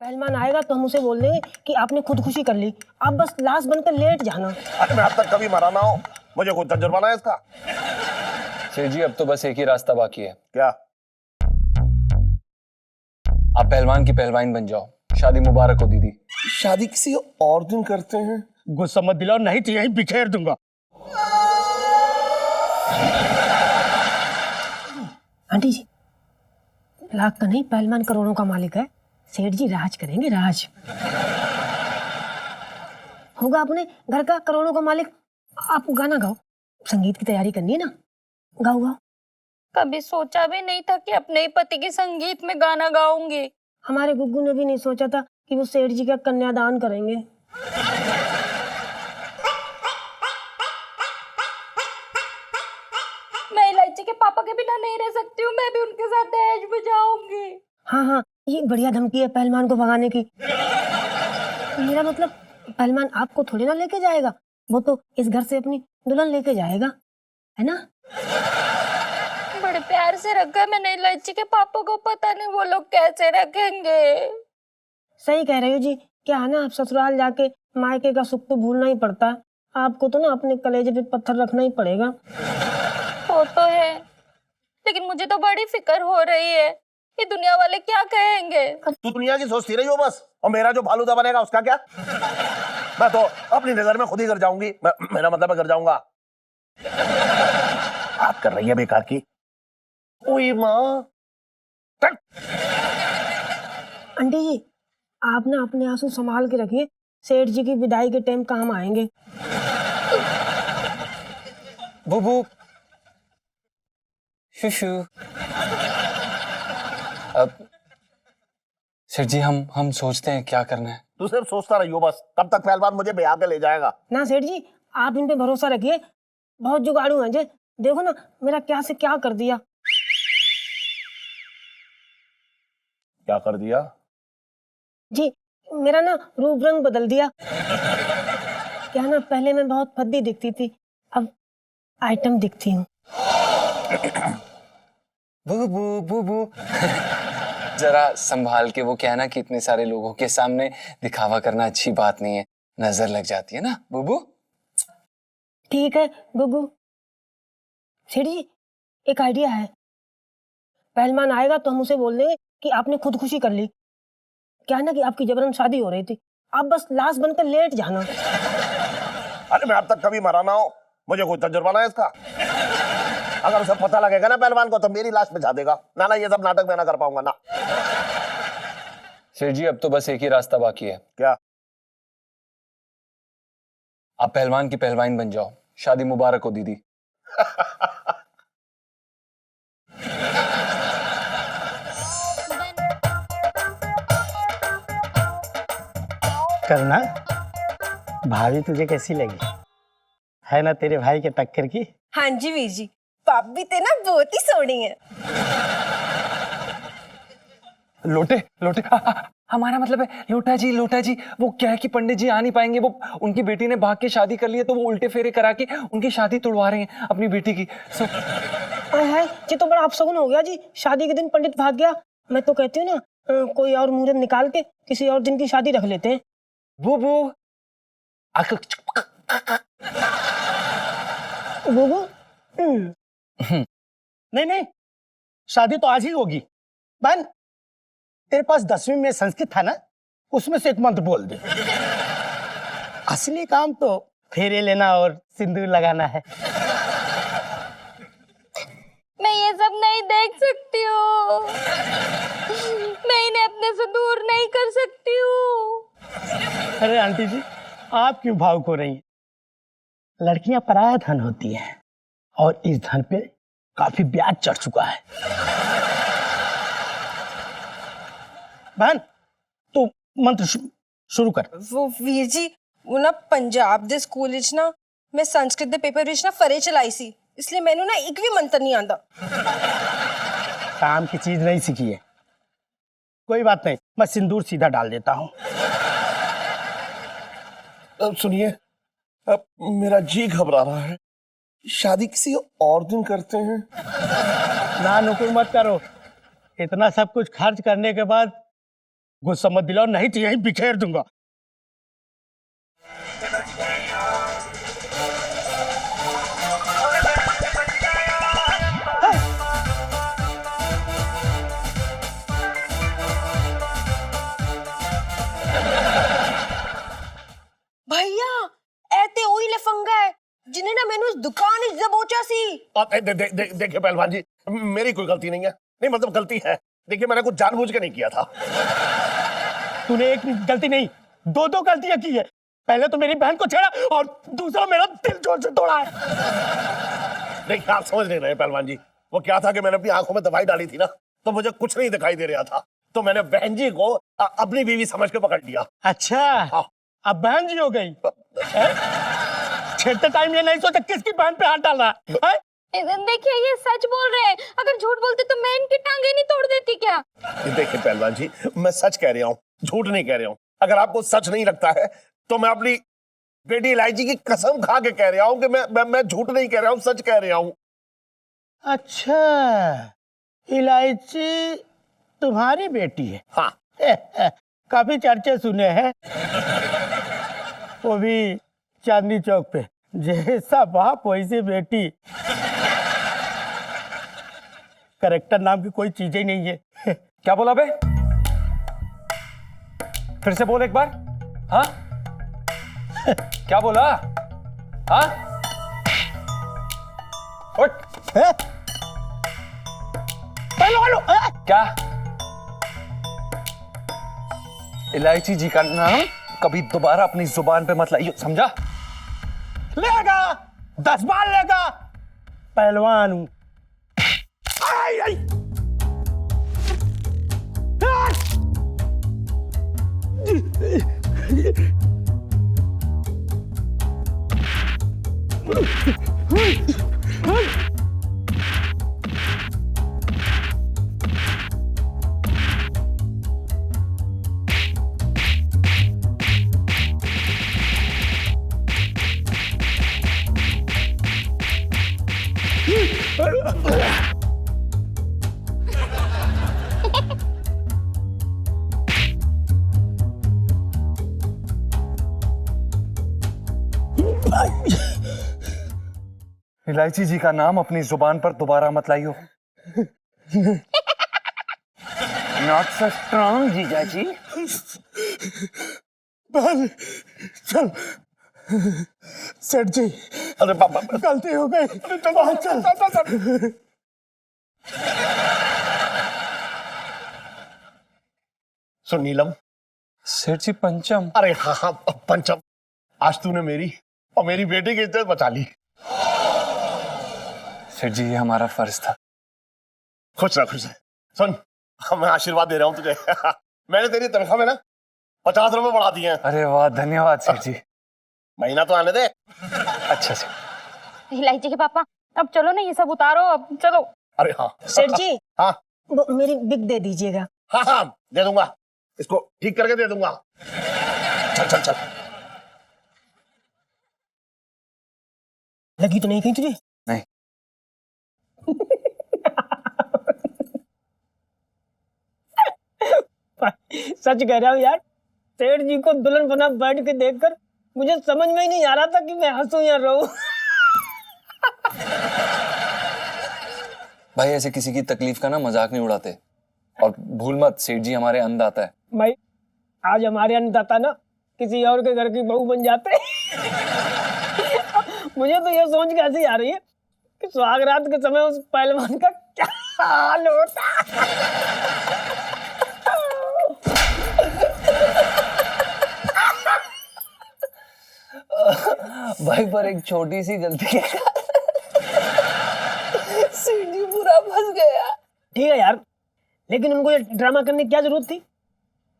पहलवान आएगा तो हम उसे बोल देंगे कि आपने खुदकुशी कर ली, आप बस लाश बनकर लेट जाना। अरे मैं अब तक कभी मरा ना हो, मुझे खुद जुर्माना है इसका। सेठ जी अब तो बस एक ही रास्ता बाकी है। क्या? आप पहलवान की पहलवान बन जाओ। शादी मुबारक हो दीदी। शादी किसी और दिन करते हैं। गुस्सा मत दिलाओ, नहीं तो यहीं बिखेर दूंगा। आंटी जी, लाख का नहीं, पहलवान करोड़ों का मालिक है। सेठ जी राज करेंगे, राज होगा अपने घर का करोड़ों का मालिक। आप गाना गाओ, संगीत की तैयारी करनी है ना, गाओ गाओ। कभी सोचा भी नहीं था कि अपने ही पति के संगीत में गाना गाऊंगी। हमारे गुग्गू ने भी नहीं सोचा था कि वो सेठ जी का कन्यादान करेंगे। मैं इलायची के पापा के बिना नहीं रह सकती हूँ, मैं भी उनके साथ दहेज बजाऊंगी। हाँ हाँ, ये बढ़िया धमकी है पहलवान को भगाने की। मेरा मतलब पहलवान आपको थोड़ी ना लेके जाएगा, वो तो इस घर से अपनी दुल्हन लेके जाएगा, है ना। बड़े प्यार से रखा है मैंने इलायची के पापा को, पता नहीं वो लोग कैसे रखेंगे। सही कह रहे हो जी। क्या है ना, आप ससुराल जाके मायके का सुख तो भूलना ही पड़ता है। आपको तो ना अपने कलेजे पे पत्थर रखना ही पड़ेगा। वो तो है, लेकिन मुझे तो बड़ी फिक्र हो रही है, ये दुनिया वाले क्या कहेंगे। तू दुनिया की सोचती रही हो बस, और मेरा जो फालूदा बनेगा उसका क्या? मैं तो अपनी नजर में खुद ही घर जाऊंगी। मेरा मतलब मैं घर जाऊंगा। बात कर रही है बेकार की। ओए माँ, आंटी जी, आप ना अपने आंसू संभाल के रखिए, सेठ जी की विदाई के टाइम काम आएंगे। बुबू शुशु। अब सेठ जी हम सोचते हैं क्या करना है। तू सिर्फ सोचता रही हो बस, तब तक पहलवान मुझे ब्याह के ले जाएगा। ना सेठ जी, आप इन पे भरोसा रखिए, बहुत जुगाड़ू हैं जी। देखो ना मेरा क्या से क्या कर दिया। क्या कर दिया? जी, मेरा ना रूप रंग बदल दिया। क्या ना, पहले मैं बहुत फद्दी दिखती थी, अब आइटम दिखती हूँ। बुबू बुबू जरा संभाल के। वो क्या है ना कि इतने सारे लोगों के सामने दिखावा करना अच्छी बात नहीं है, नजर लग जाती है ना बुबू। ठीक है गुगू। सेठ जी, एक आइडिया है। पहलवान आएगा तो हम उसे बोल देंगे कि आपने खुदकुशी कर ली। क्या है ना कि आपकी जबरन शादी हो रही थी, आप बस लाश बनकर लेट जाना। अरे मैं अब तक कभी मरा ना हो, मुझे कोई जुर्माना है इसका। अगर उसे पता लगेगा ना पहलवान को, तो मेरी लाश बिछा देगा। ना ना, ये सब नाटक मैं ना कर पाऊंगा ना। सेठ जी अब तो बस एक ही रास्ता बाकी है। क्या? आप पहलवान की पहलवान बन जाओ। शादी मुबारक हो दीदी। करना, भाभी तुझे कैसी लगी? है ना तेरे भाई के टक्कर की? हाँ जी वीर जी, भाभी ते ना बहुत ही सोहनी है। लोटे लोटे हमारा मतलब है लोटा जी। लोटा जी, वो क्या है कि पंडित जी आ नहीं पाएंगे, वो उनकी बेटी ने भाग के शादी कर ली है, तो वो उल्टे फेरे करा के उनकी शादी तुड़वा रहे हैं अपनी बेटी की। हाय हाय, ये तो बड़ा अपशगुन हो गया जी। शादी के दिन पंडित भाग गया। मैं तो कहती हूँ ना, कोई और मुहूर्त निकाल के किसी और दिन की शादी रख लेते हैं। बुबू गुगू, नहीं नहीं, शादी तो आज ही होगी। बहन, तेरे पास 10वीं में संस्कृत था ना, उसमें से एक मंत्र बोल दे। असली काम तो फेरे लेना और सिंदूर लगाना है। मैं ये सब नहीं देख सकती हूँ, मैं इन्हें अपने से दूर नहीं कर सकती हूँ। अरे आंटी जी, आप क्यों भावुक हो रही हैं? लड़कियां पराया धन होती हैं, और इस धन पे काफी ब्याज चढ़ चुका है। बहन, तू मंत्र शुरू कर। वो वीर जी, वो ना पंजाब दे स्कूल विच ना मैं संस्कृत दे पेपर विच ना फरे चलाई सी, इसलिए मैंने ना एक भी मंत्र नहीं आंदा। काम की चीज नहीं सीखी है। कोई बात नहीं, मैं सिंदूर सीधा डाल देता हूँ। अब सुनिए, अब मेरा जी घबरा रहा है। शादी किसी और दिन करते हैं। ना नुकुर मत करो, इतना सब कुछ खर्च करने के बाद गुस्सा मत दिलाओ, नहीं तो यही बिखेर दूंगा। भैया ऐते ओही लफंगा है जिन्हें ना मैंने उस दुकान इस दबोचा सी। देखिए पहलवान जी, मेरी कोई गलती नहीं है। नहीं मतलब गलती है, देखिए मैंने कुछ जानबूझ के नहीं किया था। तूने एक गलती नहीं, दो दो गलतियां की है। पहले तो मेरी बहन को छेड़ा और दूसरा मेरा दिल जोर से तोड़ा है। देखिए आप समझ नहीं रहे पहलवान जी, वो क्या था कि मैंने अपनी आंखों में दवाई डाली थी ना, तो मुझे कुछ नहीं दिखाई दे रहा था, तो मैंने बहन जी को अपनी बीवी समझ के पकड़ लिया। अच्छा, हाँ। अब बहन जी हो गई। छेड़ते टाइम ये नहीं सोचा किसकी बहन पे हाथ डाला है? देखिए ये सच बोल रहे हैं, अगर झूठ बोलते तो मैं इनकी टांगे नहीं तोड़ देती क्या? देखिए पहलवान जी, मैं सच कह रहा हूँ, झूठ नहीं कह रहा हूँ। अगर आपको सच नहीं लगता है तो मैं अपनी बेटी इलायची की कसम खा के कह रहा हूँ कि मैं झूठ नहीं कह रहा हूँ, सच कह रहा हूँ। अच्छा, इलायची तुम्हारी बेटी है? हाँ। काफी चर्चे सुने हैं, वो भी चांदनी चौक पे। जैसा बाप वैसी बेटी। करेक्टर नाम की कोई चीज ही नहीं है। क्या बोला बे? फिर से बोल एक बार। हाँ क्या बोला? हाँ उठ। है? हेलो, क्या? इलायची जी का नाम कभी दोबारा अपनी जुबान पे मत लाइयो, समझा? लेगा 10 बार लेगा, पहलवान हूं। आई, आई। इलायची जी का नाम अपनी जुबान पर दोबारा मत लाइयो। नॉट सो स्ट्रॉन्ग जीजा जी। चल सेठ जी, अरे बाबा, गलती हो गई। चल। सुन नीलम। सेठ जी पंचम। अरे हाँ हाँ पंचम, आज तूने मेरी और मेरी बेटी की इज्जत बचा ली। सेठ जी ये हमारा फर्ज था। खुश रह, खुश रह। सुन, मैं आशीर्वाद दे रहा हूँ तुझे। मैंने तेरी तनख्वाह में ना 50 रुपए बढ़ा दिए हैं। अरे वाह, धन्यवाद सेठ जी। महीना तो आने दे। अच्छा से। इलायची के पापा, अब चलो ना, ये सब उतारो, अब चलो। अरे हाँ सेठ जी, हाँ वो मेरी बिग दे दीजिएगा। हाँ हाँ दे दूंगा, इसको ठीक करके दे दूंगा। चल चल चल। लगी तो नहीं कहीं तुझे? नहीं। सच कह रहा हूँ यार, सेठ जी को दुल्हन बना बैठ के देखकर मुझे समझ में ही नहीं आ रहा था कि मैं हंसूं या रोऊं। भाई ऐसे किसी की तकलीफ का ना मजाक नहीं उड़ाते, और भूल मत सेठ जी हमारे अन्नदाता है। भाई आज हमारे अन्नदाता ना किसी और के घर की बहू बन जाते। मुझे तो ये सोच के हंसी आ रही है कि सुहागरात के समय उस पहलवान का क्या हाल होता। भाई पर एक छोटी सी गलती के सेठ जी पूरा फंस गया। ठीक है यार, लेकिन उनको ये ड्रामा करने की क्या जरूरत थी?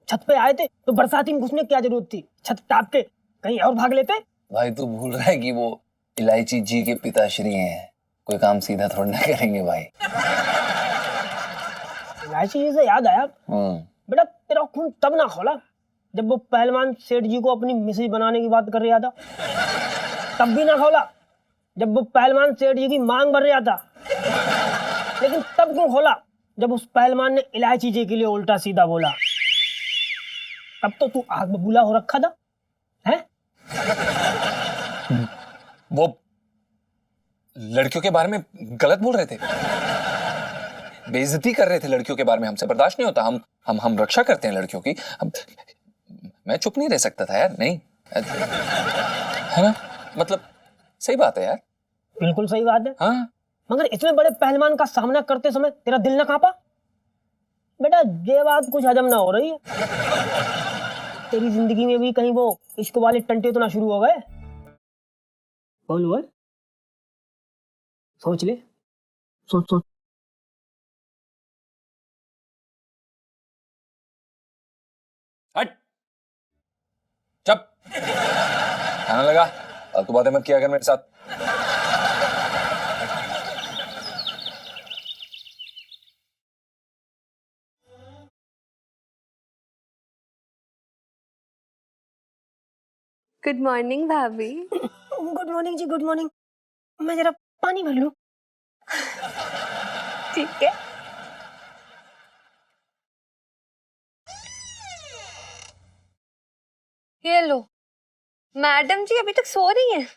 छत पे आए थे तो बरसाती में घुसने की क्या जरूरत थी? छत टाप के कहीं और भाग लेते। भाई तू भूल रहा है कि वो इलायची जी के पिताश्री हैं, कोई काम सीधा थोड़ा ना करेंगे भाई। इलायची जी से याद आया, बेटा तेरा खून तब ना खोला जब वो पहलवान सेठ जी को अपनी मिसेज बनाने की बात कर रहा था। तब भी ना खोला जब वो पहलवान सेठ जी की मांग भर रहा था। लेकिन तब क्यों खोला जब उस पहलवान ने इलायची जी के लिए उल्टा सीधा बोला? अब तो तू आग बबूला हो रखा था, है? वो लड़कियों के बारे में गलत बोल रहे थे, बेइज्जती कर रहे थे लड़कियों के बारे में। हमसे बर्दाश्त नहीं होता, हम रक्षा करते हैं लड़कियों की। मैं चुप नहीं रह सकता था यार, नहीं है ना, मतलब सही बात है यार। बिल्कुल सही बात है। हाँ, मगर इतने बड़े पहलवान का सामना करते समय तेरा दिल ना कांपा? बेटा ये बात कुछ हजम ना हो रही है। तेरी जिंदगी में भी कहीं वो इश्क वाले टंटे तो ना शुरू हो गए? बोल सोच ले, सोच। हट, चुप, खाना लगा। फालतू बातें मत किया कर मेरे साथ। गुड मॉर्निंग भाभी। गुड मॉर्निंग जी, गुड मॉर्निंग। मैं जरा पानी भर लूं। ठीक है। ये लो। मैडम जी अभी तक सो रही हैं?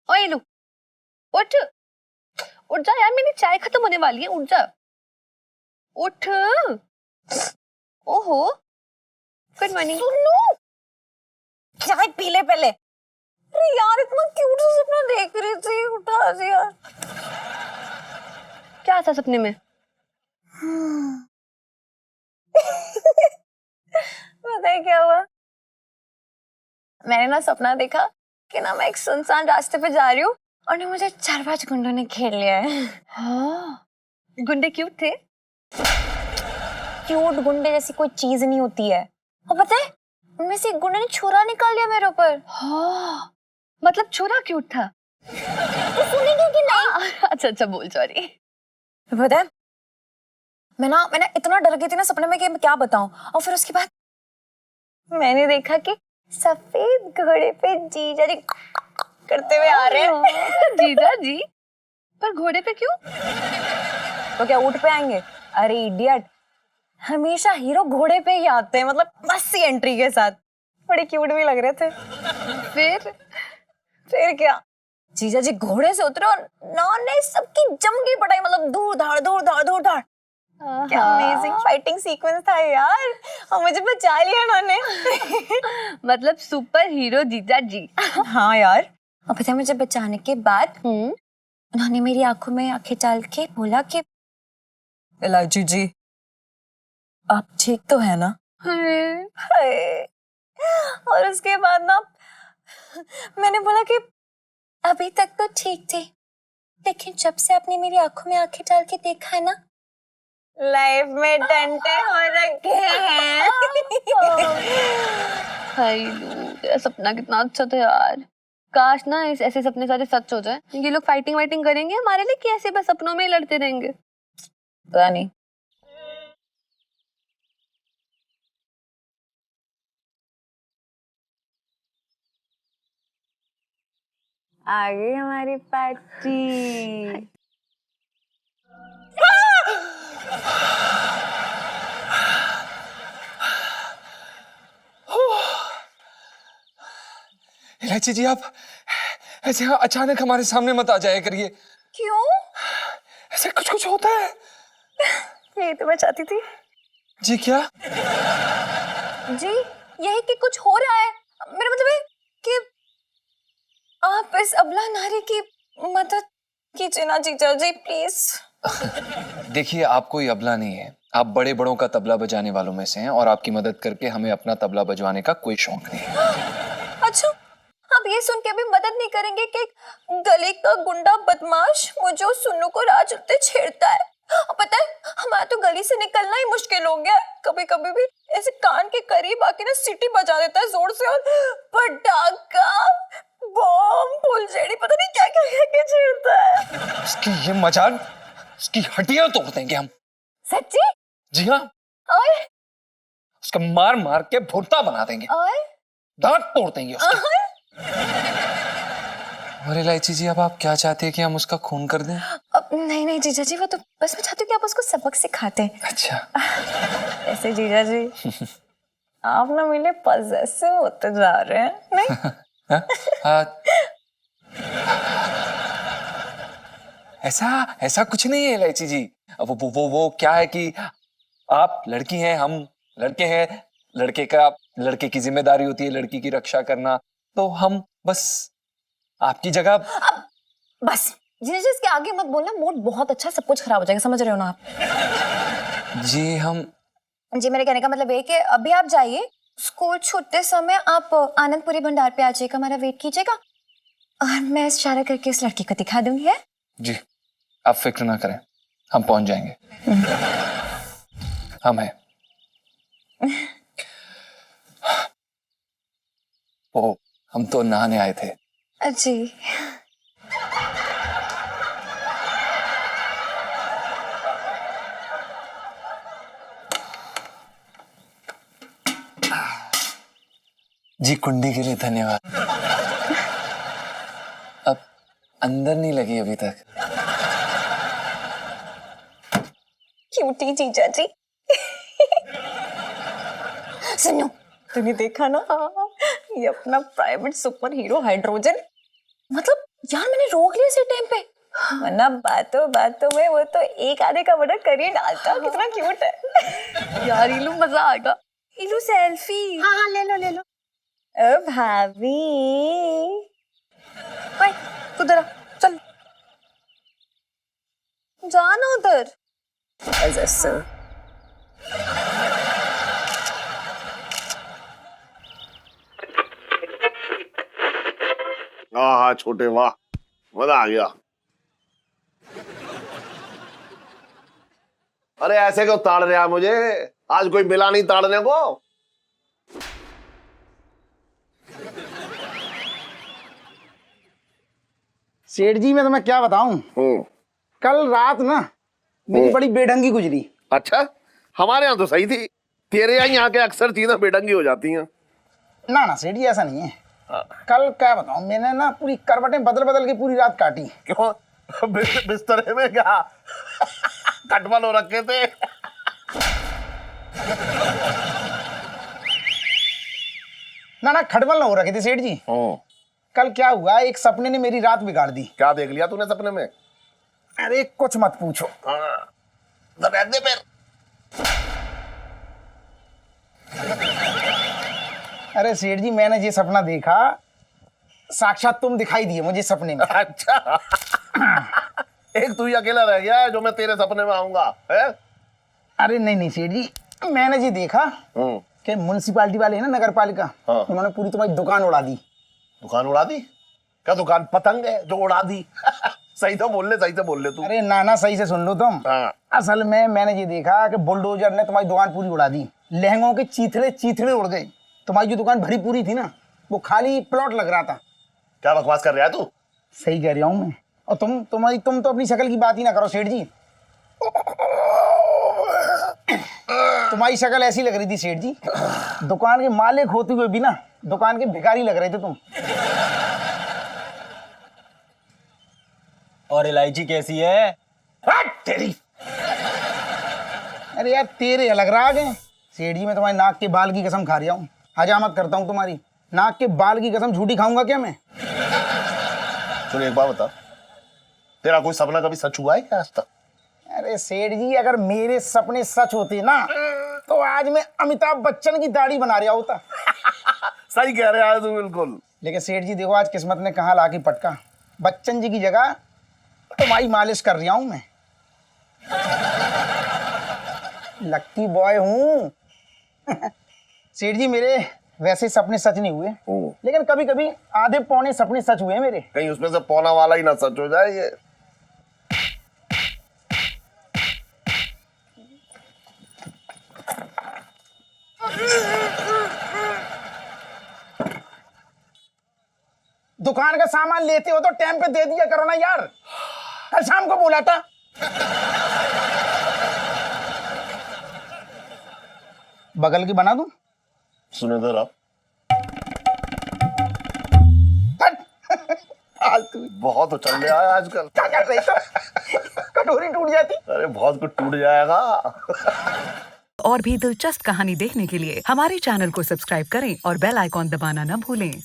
ओ ये लो, उठ उठ जा यार, मेरी चाय खत्म होने वाली है, उठ जा, उठ। ओहो, गुड मॉर्निंग। सुनो, चाय पी ले पहले। अरे यार इतना क्यूट सा सपना देख रही थी, उठा दिया। क्या था सपने में? पता है क्या हुआ? मैंने ना सपना देखा कि ना मैं एक सुनसान रास्ते पे जा रही हूँ और ना मुझे 4-5 गुंडों ने घेर लिया है। हाँ, गुंडे क्यूट थे? क्यूट गुंडे जैसी कोई चीज नहीं होती है। और पता है उनमें से एक गुंडे ने छुरा निकाल लिया मेरे ऊपर। हाँ, मतलब छुरा क्यूट था? तो सुनेगी कि नहीं? अच्छा बोल, सॉरी। पता है मैं ना इतना डर गई थी ना सपने में कि मैं क्या बताऊं। और फिर उसके बाद मैंने देखा कि सफेद घोड़े पे जीजा जी करते हुए आ रहे हैं। जीजा जी? पर घोड़े पे क्यों? तो क्या ऊंट पे आएंगे? अरे इडियट, हमेशा हीरो घोड़े पे ही आते हैं, मतलब मस्त सी एंट्री के साथ। बड़े क्यूट भी लग रहे थे। फिर क्या, जीजा जी घोड़े से उतरे और नौने सबकी जम गई पटाई, मतलब दूर धाड़। क्या अमेजिंग फाइटिंग सीक्वेंस था यार, और मुझे बचा लिया उन्होंने। मतलब सुपर हीरो जीजा जी। हाँ यार, और पता है मुझे बचाने के बाद उन्होंने मेरी आंखों में आंखें डाल के बोला कि इलायची जी आप ठीक तो है ना? हाय। और उसके बाद ना मैंने बोला कि अभी तक तो ठीक थे, लेकिन जब से आपने मेरी आंखों में आंखें डाल के देखा है ना, लाइफ में डंडे हो रखे हैं। हाय लू, तेरा सपना कितना अच्छा था यार। काश ना ऐसे सपने सारे सच हो जाए। ये लोग फाइटिंग वाइटिंग करेंगे हमारे लिए, कैसे बस सपनों में ही लड़ते रहेंगे? पता नहीं। आ गई हमारी पार्टी। इलायची जी आप ऐसे अचानक हमारे सामने मत आ जाया करिए। क्यों? ऐसे कुछ होता है। यही तो मैं चाहती थी। जी क्या? जी यही कि कुछ हो रहा है। मेरा मतलब है कि आप इस अबला नारी की मदद कीजिए ना जीजा जी, प्लीज। देखिए आप कोई अबला नहीं है, आप बड़े बड़ों का तबला बजाने वालों में से हैं और आपकी मदद करके हमें अपना तबला बजवाने का कोई शौक नहीं है। अच्छा, आप ये सुन के भी मदद नहीं करेंगे कि एक गली का गुंडा बदमाश मुझे और सुन्नू को राह चलते छेड़ता है। और पता है हमारा तो गली से निकलना ही मुश्किल हो गया है। कभी कभी भी ऐसे कान के करीब आके ना सीटी बजा देता है जोर से, और पटाखा बम फुलझड़ी पता नहीं क्या क्या के छेड़ता है। इसकी ये मजाक, इसकी हड्डियां तोड़ देंगे हम। सच्ची? जी हाँ, और उसका मार मार के भुट्टा बना देंगे, दांत तोड़ देंगे उसके। और इलायची जी, अब आप क्या चाहते हैं कि हम उसका खून कर दें? अब नहीं नहीं जीजा जी, वो तो बस मैं चाहती हूँ कि आप उसको सबक सिखाते। अच्छा। ऐसे जीजा जी आप ना मेरे पजेसिव होते जा रहे हैं, नहीं? हाँ? हाँ। ऐसा ऐसा कुछ नहीं है इलायची जी। अब वो क्या है कि आप लड़की हैं, हम लड़के हैं। लड़के की जिम्मेदारी होती है लड़की की रक्षा करना, तो हम बस आपकी जगह। बस जीजा जी इसके आगे मत बोलना, मूड बहुत अच्छा, सब कुछ खराब हो जाएगा, समझ रहे हो ना आप? जी हम जी मेरे कहने का मतलब ये कि अभी आप जाइए, स्कूल छूटते समय आप आनंदपुरी भंडार पे आ जाइएगा, हमारा वेट कीजिएगा और मैं इशारा करके उस लड़की को दिखा दूंगी। है जी, आप फिक्र ना करें, हम पहुंच जाएंगे। हम हैं। ओ, हम तो नहाने आए थे। जी जी कुंडी के लिए धन्यवाद। अब अंदर नहीं लगी अभी तक। क्यूटी जीजा जी। सुनो, तूने देखा ना ये अपना प्राइवेट सुपर हीरो हाइड्रोजन, मतलब यार मैंने रोक लिया इसी टाइम पे, वरना बातों बातों में वो तो एक आधे का मर्डर कर ही डालता। कितना क्यूट है यार इलू, मजा आएगा। इलू सेल्फी। हाँ हाँ ले लो ले लो। ओ भाभी, भाई उधर आ, चल जाना उधर। हाँ हाँ छोटे, वाह मजा आ गया। अरे ऐसे क्यों ताड़ रहा मुझे? आज कोई मिला नहीं ताड़ने को। सेठ जी मैं तुम्हें क्या बताऊं, कल रात ना मेरी बड़ी बेढंगी गुजरी। अच्छा, हमारे यहाँ तो सही थी, तेरे यहाँ के अक्सर चीजें बेढंगी हो जाती हैं। ना ना सेठ जी ऐसा नहीं है, कल क्या बताऊं, मैंने ना पूरी करवटें बदल बदल के पूरी रात काटी। क्यों? बिस्तरे में क्या कटवल हो रखे थे? ना ना खटबल ना हो रखे थे सेठ जी। कल क्या हुआ, एक सपने ने मेरी रात बिगाड़ दी। क्या देख लिया तूने सपने में? अरे कुछ मत पूछो। हाँ, तो रहने दे फिर। अरे सेठ जी मैंने ये सपना देखा, साक्षात तुम दिखाई दिए मुझे सपने में। अच्छा एक तू ही अकेला रह गया है जो मैं तेरे सपने में आऊंगा है? अरे नहीं नहीं सेठ जी, मैंने ये देखा कि म्युनिसिपालिटी वाले हैं ना, नगर पालिका, हाँ। उन्होंने पूरी तुम्हारी दुकान उड़ा दी। दुकान उड़ा दी? क्या दुकान पतंग है जो उड़ा दी? सही तो बोल ले, सही से बोल ले तू। अरे नाना सही से सुन लो तुम। हाँ। असल में मैंने ये देखा कि बुलडोजर ने तुम्हारी दुकान पूरी उड़ा दी, लहंगों के चीथड़े चीथड़े उड़ गए। तुम्हारी जो दुकान भरी पूरी थी ना, वो खाली प्लॉट लग रहा था। क्या बकवास कर रहा है तू? सही कह रहा हूँ मैं। और तुम तो अपनी शक्ल की बात ही ना करो सेठ जी। तुम्हारी शक्ल ऐसी लग रही थी सेठ जी, दुकान के मालिक होते हुए भी ना दुकान के भिखारी लग रहे थे तुम। और इलायची कैसी है? तेरी अरे यार तेरे अलग राग हैं सेठ जी, मैं तुम्हारे नाक के बाल की कसम खा रहा हूँ, हजामत करता हूँ तुम्हारी। नाक के बाल की कसम झूठी खाऊंगा क्या मैं? सुन एक बात बता, तेरा कोई सपना कभी सच हुआ है क्या आज तक? अरे सेठ जी अगर मेरे सपने सच होते ना तो आज मैं अमिताभ बच्चन की दाढ़ी बना रहा होता। सही कह रहा है तू बिल्कुल। लेकिन सेठ जी देखो आज किस्मत ने कहाँ ला के पटका, बच्चन जी की जगह तुम्हारी मालिश कर रहा हूं मैं। लक्की बॉय हूँ। सेठ जी मेरे वैसे सपने सच नहीं हुए, लेकिन कभी कभी आधे पौने सपने सच हुए हैं मेरे। कहीं उसमें से पौना वाला ही ना सच हो जाए ये। दुकान का सामान लेते हो तो टाइम पे दे दिया करो ना यार, कल शाम को बोला था। बगल की बना दूं? सुने जरा। फालतू। बहुत उछल रहा है आजकल। क्या कर रहे थे? कटोरी टूट जाती। अरे बहुत कुछ टूट जाएगा। और भी दिलचस्प कहानी देखने के लिए हमारे चैनल को सब्सक्राइब करें और बेल आइकॉन दबाना न भूलें।